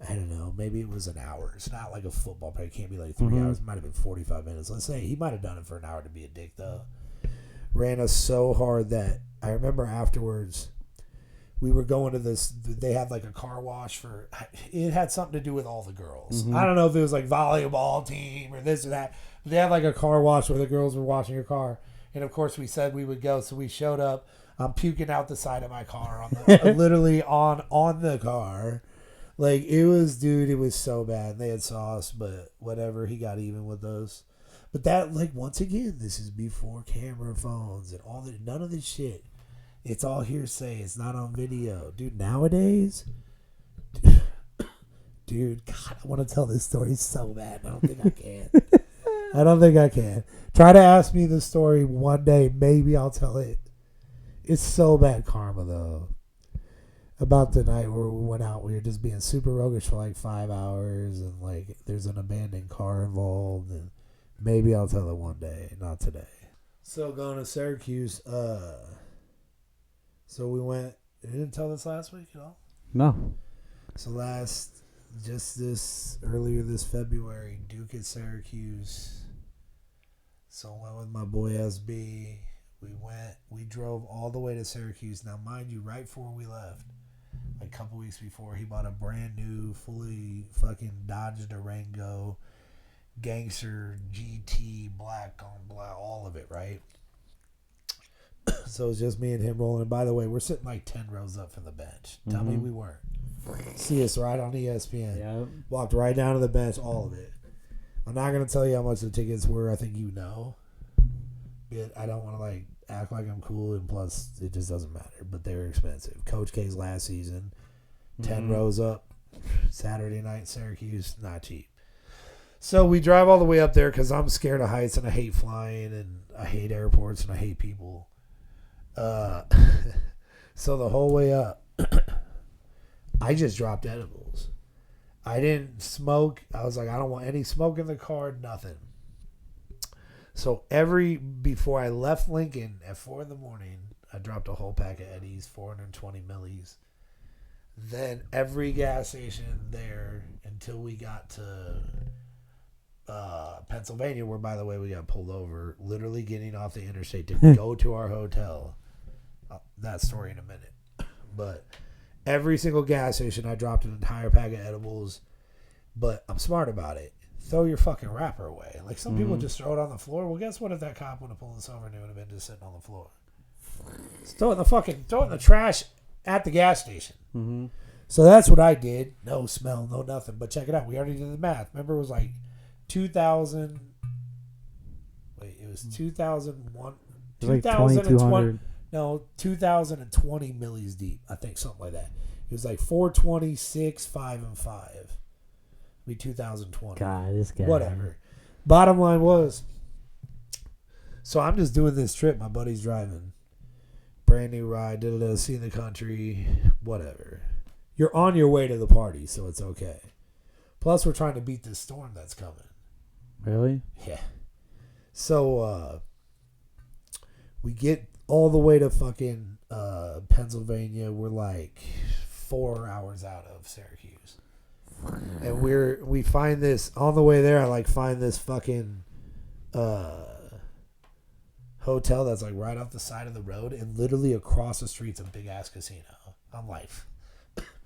I don't know. Maybe it was an hour. It's not like a football play. It can't be like 3 hours. It might have been 45 minutes. Let's say he might have done it for an hour to be a dick, though. Ran us so hard that I remember afterwards... We were going to this, they had like a car wash for, it had something to do with all the girls. I don't know if it was like volleyball team or this or that. But they had like a car wash where the girls were washing your car. And of course we said we would go. So we showed up. I'm puking out the side of my car, literally on the car. Like it was so bad. They had sauce, but whatever. He got even with those. But that, like, once again, this is before camera phones and all that. None of this shit. It's all hearsay. It's not on video. Dude, nowadays, God, I want to tell this story so bad. I don't think I can. I don't think I can. Try to ask me the story one day. Maybe I'll tell it. It's so bad karma, though. About the night where we went out, we were just being super roguish for like 5 hours. And like, there's an abandoned car involved. And maybe I'll tell it one day. Not today. So going to Syracuse, so we went. You didn't tell this last week at all? No. So earlier this February, Duke at Syracuse. So I went with my boy SB. We drove all the way to Syracuse. Now, mind you, right before we left, like a couple weeks before, he bought a brand new, fully fucking Dodge Durango, gangster GT, black on black, all of it, right? So it's just me and him rolling. And by the way, we're sitting like 10 rows up from the bench. Tell me we weren't. See us right on ESPN. Yep. Walked right down to the bench, all of it. I'm not going to tell you how much the tickets were. I think you know. But I don't want to like act like I'm cool, and plus it just doesn't matter. But they were expensive. Coach K's last season, 10 rows up, Saturday night, Syracuse, not cheap. So we drive all the way up there because I'm scared of heights and I hate flying and I hate airports and I hate people. So the whole way up, I just dropped edibles. I didn't smoke. I was like, I don't want any smoke in the car, nothing. So before I left Lincoln at 4 a.m, I dropped a whole pack of Eddies, 420 millis. Then every gas station there until we got to Pennsylvania, where, by the way, we got pulled over, literally getting off the interstate to go to our hotel. That story in a minute. But Every single gas station, I dropped an entire pack of edibles. But I'm smart about it. Throw your fucking wrapper away. Like some people just throw it on the floor. Well, guess what? If that cop would have pulled us over and it would have been just sitting on the floor. Just throw it in the trash at the gas station. Mm-hmm. So that's what I did. No smell, no nothing. But check it out. We already did the math. Remember, it was like 2,000. Wait, it was 2001. It was like 2020. No, 2020 millis deep. I think something like that. It was like 426, 5, and 5. Be 2020. God, this guy. Whatever. Bottom line was, so I'm just doing this trip. My buddy's driving. Brand new ride. Seeing the country. Whatever. You're on your way to the party, so it's okay. Plus, we're trying to beat this storm that's coming. Really? Yeah. So, we get all the way to fucking Pennsylvania. We're like 4 hours out of Syracuse. And we find this on the way there. I like find this fucking hotel that's like right off the side of the road, and literally across the street's a big ass casino. I'm like,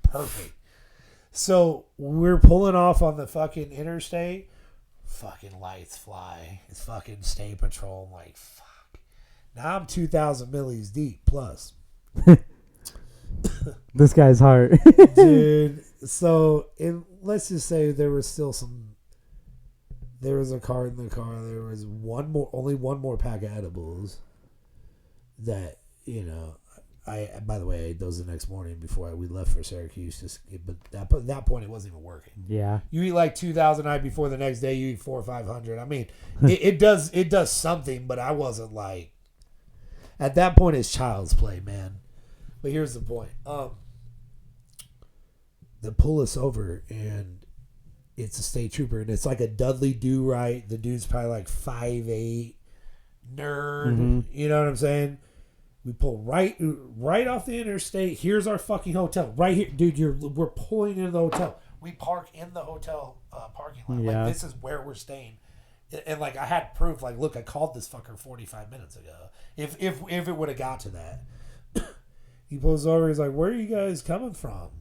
perfect. So we're pulling off on the fucking interstate. Fucking lights fly. It's fucking state patrol. I'm like, fuck. Now I'm 2,000 millis deep plus. This guy's hard. Dude. So let's just say there was a car in the car. There was only one more pack of edibles that, by the way, I ate those the next morning before we left for Syracuse. But at that point, it wasn't even working. Yeah. You eat like 2,000 the night before, the next day you eat 400 or 500. I mean, it does something, but I wasn't like, at that point it's child's play, man. But here's the point. They pull us over, and it's a state trooper, and it's like a Dudley Do-Right. The dude's probably like 5'8", nerd. Mm-hmm. You know what I'm saying? We pull right off the interstate. Here's our fucking hotel. Right here. Dude, we're pulling into the hotel. We park in the hotel parking lot. Yeah. Like, this is where we're staying. And like, I had proof. Like, look, I called this fucker 45 minutes ago. If it would have got to that. He pulls over. He's like, where are you guys coming from?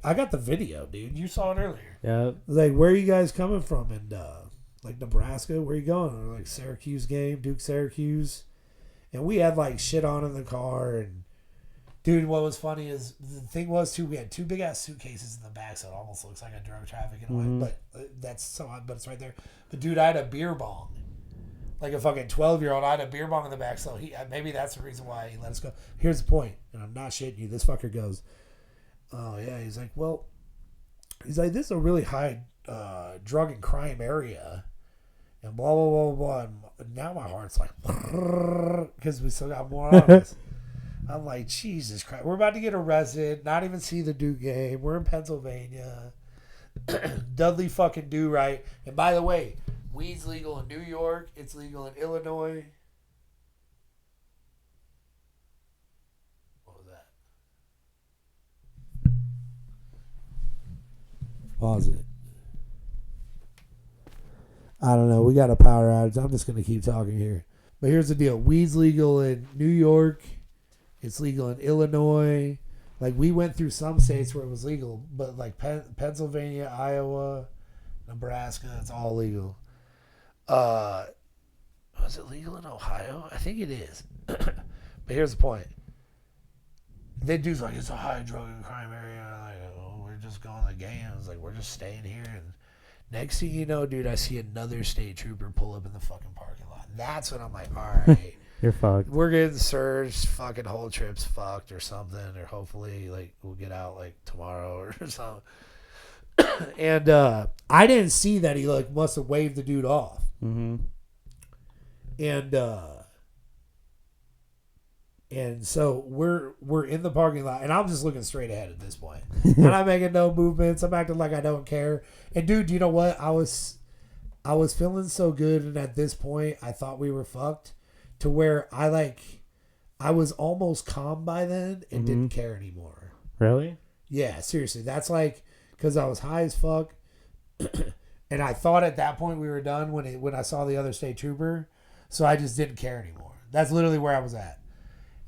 I got the video, dude. You saw it earlier. Yeah. Like, where are you guys coming from? And like Nebraska, where are you going? Or like Syracuse game, Duke Syracuse. And we had like shit on in the car. And dude, what was funny is the thing was too, we had two big ass suitcases in the back, so it almost looks like a drug traffic in a way. But that's so odd, but it's right there. But dude, I had a beer bong. Like a fucking 12-year-old, I had a beer bong in the back, so maybe that's the reason why he let us go. Here's the point, and I'm not shitting you. This fucker goes, oh yeah, he's like, this is a really high drug and crime area, and blah blah blah blah. And now my heart's like, because we still got more on us. I'm like, Jesus Christ, we're about to get arrested. Not even see the Duke game. We're in Pennsylvania. Dudley fucking Do-Right. And by the way, weed's legal in New York. It's legal in Illinois. What was that? Pause it. I don't know. We got a power outage. I'm just going to keep talking here. But here's the deal. Weed's legal in New York. It's legal in Illinois. Like, we went through some states where it was legal. But, like, Pennsylvania, Iowa, Nebraska, it's all legal. Was it legal in Ohio? I think it is. But here's the point. That dude's like, it's a high drug and crime area. Like, oh, we're just going to games. Like, we're just staying here. And next thing you know, dude, I see another state trooper pull up in the fucking parking lot. That's when I'm like, all right. You're fucked. We're getting searched. Fucking whole trip's fucked or something. Or hopefully, like, we'll get out, like, tomorrow or something. And I didn't see that he, like, must have waved the dude off. Mm-hmm. And so we're in the parking lot, and I'm just looking straight ahead at this point. I'm not making no movements. I'm acting like I don't care. And dude, you know what? I was feeling so good, and at this point, I thought we were fucked. To where I was almost calm by then and didn't care anymore. Really? Yeah, seriously. That's like, because I was high as fuck. And I thought at that point we were done when I saw the other state trooper. So I just didn't care anymore. That's literally where I was at.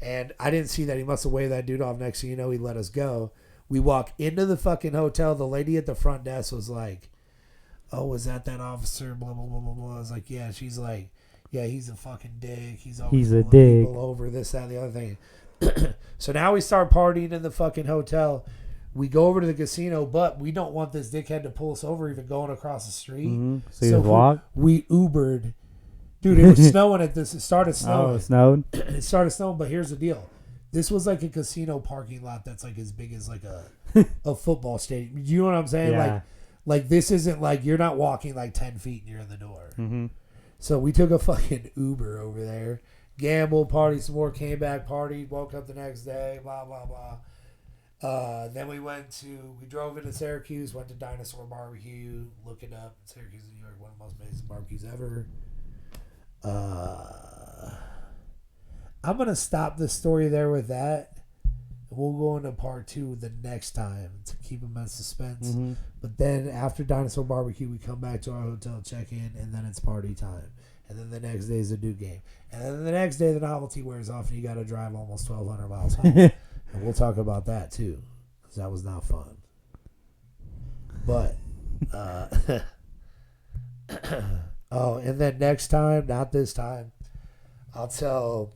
And I didn't see that. He must have waved that dude off. Next thing you know, he let us go. We walk into the fucking hotel. The lady at the front desk was like, "Oh, was that officer?" Blah, blah, blah, blah, blah. I was like, "Yeah." She's like, "Yeah, he's a fucking dick. He's always He's a pulling dick. people over, this, that, and the other thing." So now we start partying in the fucking hotel. We go over to the casino, but we don't want this dickhead to pull us over even going across the street. Mm-hmm. So you just walk? We Ubered. Dude, it was snowing at this. It started snowing. Oh, it snowed? It started snowing, but here's the deal. This was like a casino parking lot that's like as big as like a football stadium. You know what I'm saying? Yeah. Like this isn't like you're not walking like 10 feet and you're in the door. Mm-hmm. So we took a fucking Uber over there, gambled, partied some more, came back, partied, woke up the next day, blah, blah, blah. Then we drove into Syracuse, went to Dinosaur Barbecue, look it up. Syracuse, New York, one of the most amazing barbecues ever. I'm going to stop the story there with that. We'll go into part 2 the next time to keep them in suspense. Mm-hmm. But then after Dinosaur Barbecue, we come back to our hotel, check in, and then it's party time. And then the next day is a Duke game. And then the next day, the novelty wears off, and you got to drive almost 1,200 miles home. And we'll talk about that, too, because that was not fun. But, oh, and then next time, not this time, I'll tell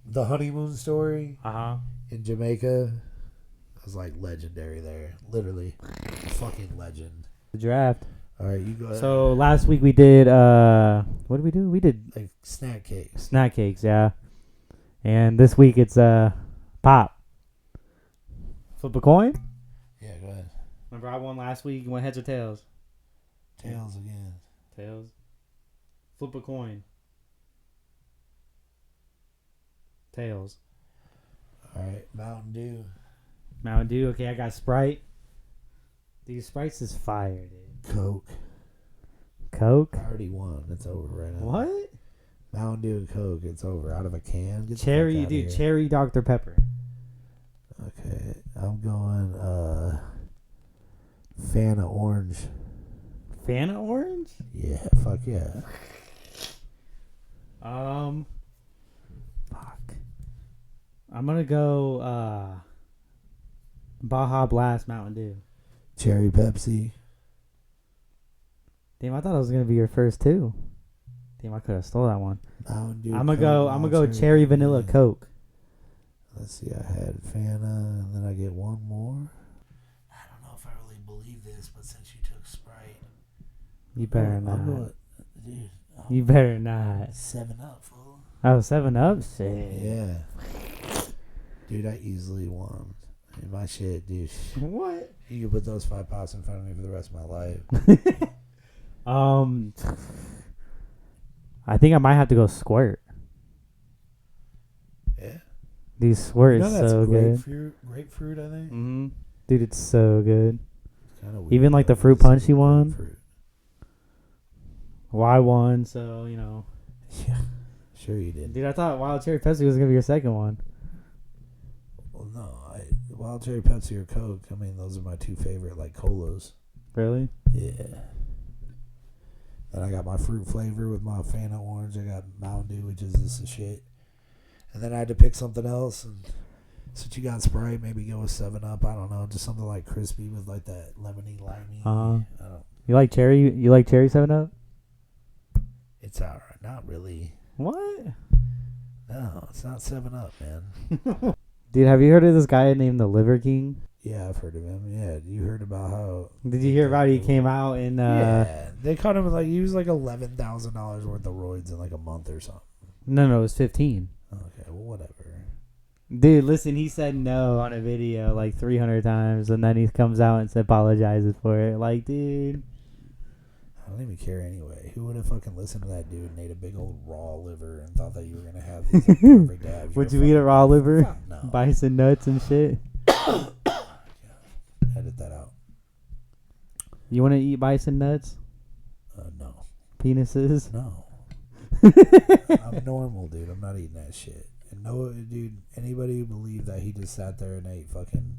the honeymoon story in Jamaica. I was like legendary there. Literally. A fucking legend. The draft. All right, you go ahead. So last week we did, what did we do? We did like snack cakes. Snack cakes, yeah. And this week it's pop. Flip a coin? Yeah, go ahead. Remember I won last week? You went heads or tails? Tails again. Tails. Flip a coin. Tails. All right, Mountain Dew. Mountain Dew. Okay, I got Sprite. These Sprites is fire, dude. Coke. Coke? I already won. It's over right now. What? Mountain Dew and Coke. It's over. Out of a can. Get the Cherry, fuck outta dude. here. Cherry Dr. Pepper. Okay, I'm going Fanta Orange. Fanta Orange? Yeah, fuck yeah. Fuck. I'm gonna go Baja Blast Mountain Dew. Cherry Pepsi. Damn, I thought it was gonna be your first two. Damn, I could have stole that one. Mountain Dew. I'm gonna go cherry vanilla Coke. Let's see, I had Fanta, and then I get one more. I don't know if I really believe this, but since you took Sprite, You better I'm not. going, dude. You better not. 7-Up, fool. Oh, 7-Up? Shit. Yeah. Dude, I easily won. I mean, my shit, dude. What? You could put those 5 pops in front of me for the rest of my life. I think I might have to go Squirt. Yeah. These Squirt is that's so good. grapefruit, I think. Mm-hmm. Dude, it's so good. It's kinda weird, Even like the though, fruit it's punch you won. grapefruit. Well, I won, so, you know. Yeah. Sure you did. Dude, I thought Wild Cherry Pepsi was going to be your second one. Well, no. Wild Cherry Pepsi or Coke, I mean, those are my 2 favorite, like, colas. Really? Yeah. Then I got my fruit flavor with my Fanta Orange. I got Mountain Dew, which is this shit. And then I had to pick something else. And since you got Sprite, maybe go with 7-Up. I don't know. Just something like crispy with like that lemony, limey. I don't. You like cherry? You like cherry 7-Up? It's alright. Not really. What? No, it's not 7-Up, man. Dude, have you heard of this guy named the Liver King? Yeah, I've heard of him. Yeah, you heard about how... Did you hear about he came out and... yeah, they caught him with like... He was like $11,000 worth of roids in like a month or something. No, it was 15. Okay, well, whatever. Dude, listen, he said no on a video like 300 times, and then he comes out and apologizes for it. Like, dude... I don't even care anyway. Who would have fucking listened to that dude and ate a big old raw liver and thought that you were going to have these like, perfect abs? Would you eat a raw liver? No. Bison nuts and shit? Edit that out. You want to eat bison nuts? No. Penises? No. I'm normal, dude. I'm not eating that shit. And no, dude, anybody who believed that he just sat there and ate fucking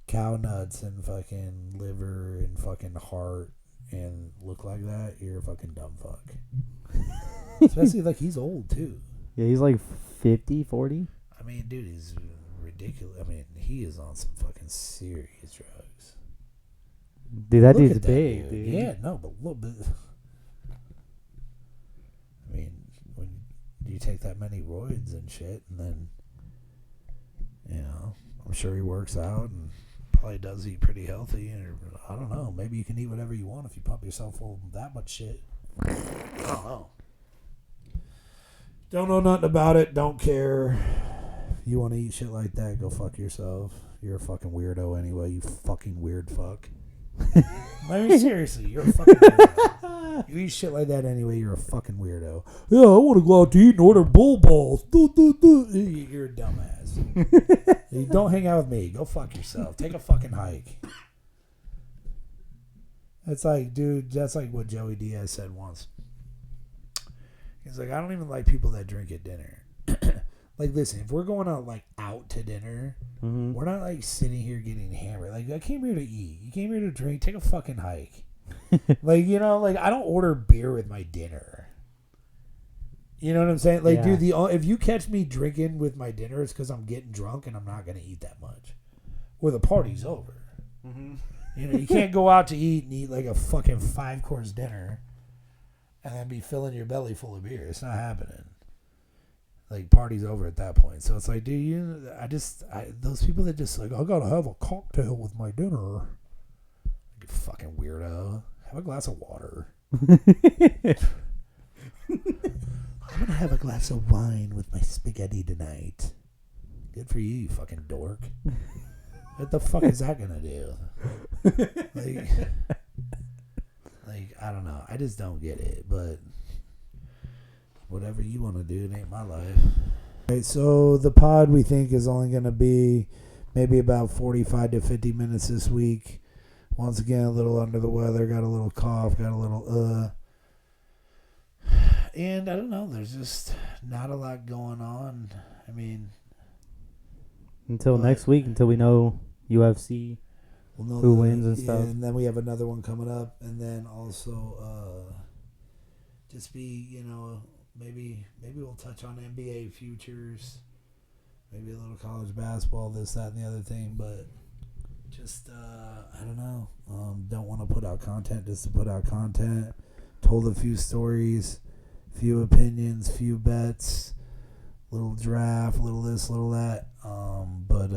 cow nuts and fucking liver and fucking heart and look like that, you're a fucking dumb fuck. Especially like he's old too. Yeah, he's like 50, 40. I I mean, dude, he's ridiculous. I mean, he is on some fucking serious drugs. Dude, that Look dude's at that big, dude. Yeah, no, but look, I mean, when you take that many roids and shit, and then, you know, I'm sure he works out and probably does eat pretty healthy. Or I don't know. Maybe you can eat whatever you want if you pump yourself full of that much shit. I don't know. Don't know nothing about it. Don't care. If you want to eat shit like that, go fuck yourself. You're a fucking weirdo anyway, you fucking weird fuck. I mean, seriously, you're a fucking weirdo. You eat shit like that anyway, you're a fucking weirdo. Yeah, I want to go out to eat and order bull balls. You're a dumbass. You don't hang out with me. Go fuck yourself. Take a fucking hike. It's like, dude, that's like what Joey Diaz said once. He's like, I don't even like people that drink at dinner. Like, listen, if we're going out to dinner, we're not like sitting here getting hammered. Like, I came here to eat. You came here to drink. Take a fucking hike. Like, you know, like I don't order beer with my dinner. You know what I'm saying? Like, dude, if you catch me drinking with my dinner, it's because I'm getting drunk and I'm not gonna eat that much, or the party's over. You know, you can't go out to eat and eat like a fucking 5-course dinner and then be filling your belly full of beer. It's not happening. Like, party's over at that point. So it's like, dude, those people that just like, I gotta have a cocktail with my dinner. You fucking weirdo. Have a glass of water. I'm gonna have a glass of wine with my spaghetti tonight. Good for you, you fucking dork. What the fuck is that gonna do? Like, I don't know. I just don't get it, but whatever you want to do, it ain't my life. Right, so the pod we think is only going to be maybe about 45 to 50 minutes this week. Once again, a little under the weather, got a little cough, got a little and I don't know, there's just not a lot going on. I mean, until next week, until we know UFC, who wins and stuff. And then we have another one coming up, and then also just be, you know, maybe we'll touch on NBA futures, maybe a little college basketball, this, that, and the other thing, but just I don't know. Don't want to put out content just to put out content. Told a few stories, few opinions, few bets, little draft, little this, little that. But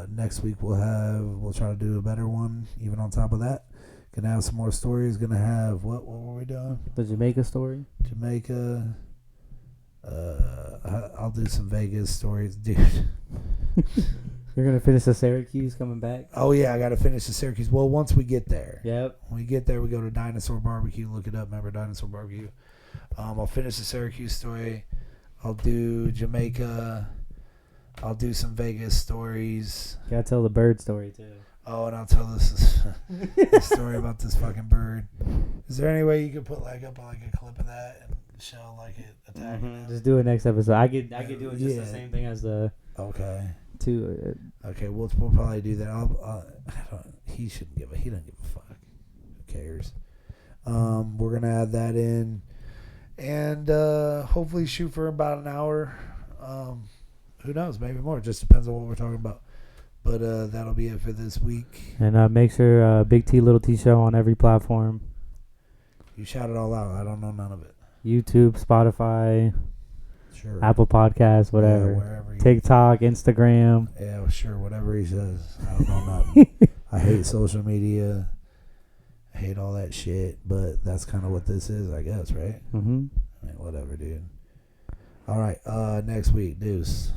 next week we'll try to do a better one. Even on top of that, gonna have some more stories. Gonna have what were we doing? The Jamaica story. Jamaica. I'll do some Vegas stories, dude. You're gonna finish the Syracuse coming back. Oh yeah, I gotta finish the Syracuse. Well, once we get there. Yep. When we get there, we go to Dinosaur Barbecue. Look it up. Remember Dinosaur Barbecue? I'll finish the Syracuse story. I'll do Jamaica. I'll do some Vegas stories. You gotta tell the bird story too. Oh, and I'll tell this story about this fucking bird. Is there any way you could put like up like a clip of that and show like it attacking? Just do it next episode. I could do it just the same thing as the. Okay. Okay, we'll probably do that. He doesn't give a fuck. Who cares? We're gonna add that in, and hopefully shoot for about an hour. Who knows? Maybe more. It just depends on what we're talking about. But that'll be it for this week. And make sure Big T, Little T Show on every platform. You shout it all out. I don't know none of it. YouTube, Spotify, Sure. Apple Podcasts, whatever. Yeah, wherever. TikTok, Instagram. Yeah, sure. Whatever he says. I don't know nothing. I hate social media. I hate all that shit. But that's kind of what this is, I guess, right? Mm-hmm. I mean, whatever, dude. All right. Next week, deuce.